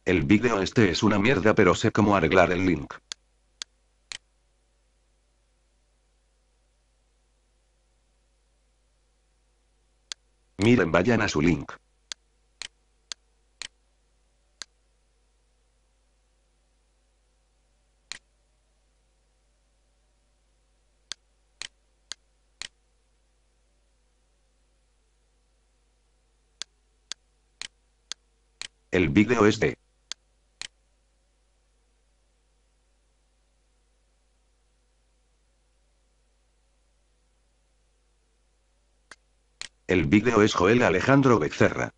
El vídeo este es una mierda, pero sé cómo arreglar el link. Miren, vayan a su link. El vídeo es de... El vídeo es Joel Alejandro Becerra.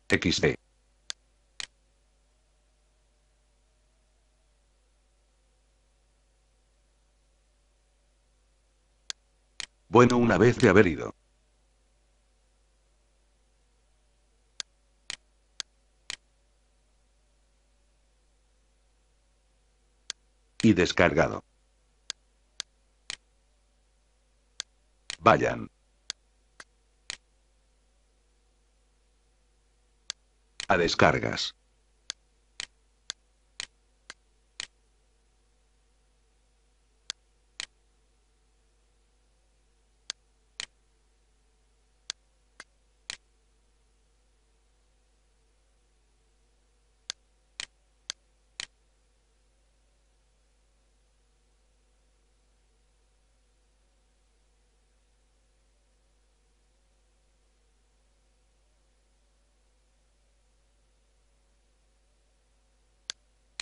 XD. Bueno, una vez de haber ido y descargado. Vayan a descargas.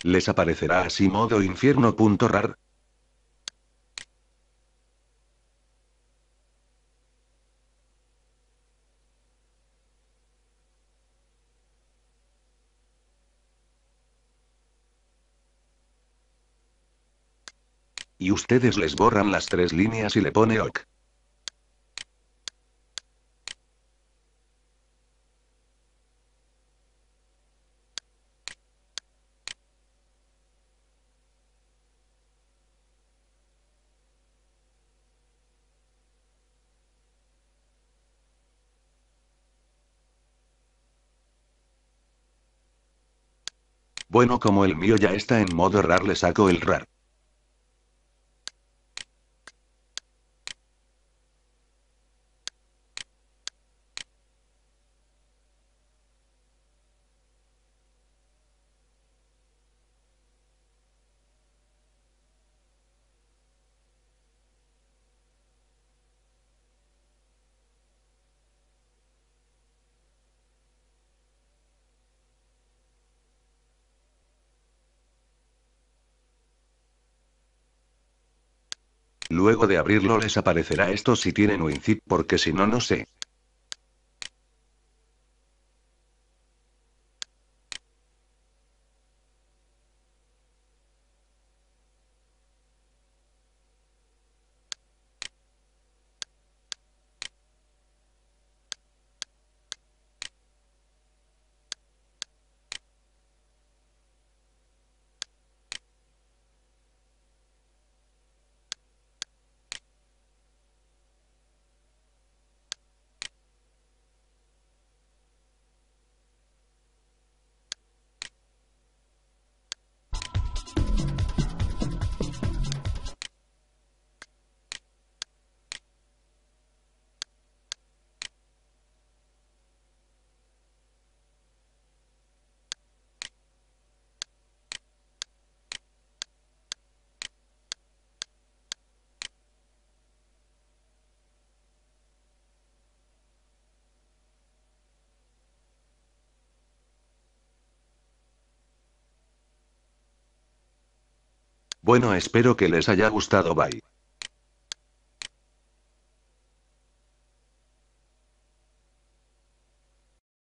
Les aparecerá así modo infierno.rar. Y ustedes les borran las 3 líneas y le pone OK. Bueno, como el mío ya está en modo RAR, le saco el RAR. Luego de abrirlo les aparecerá esto si tienen WinZip, porque si no, no sé. Bueno, espero que les haya gustado. Bye.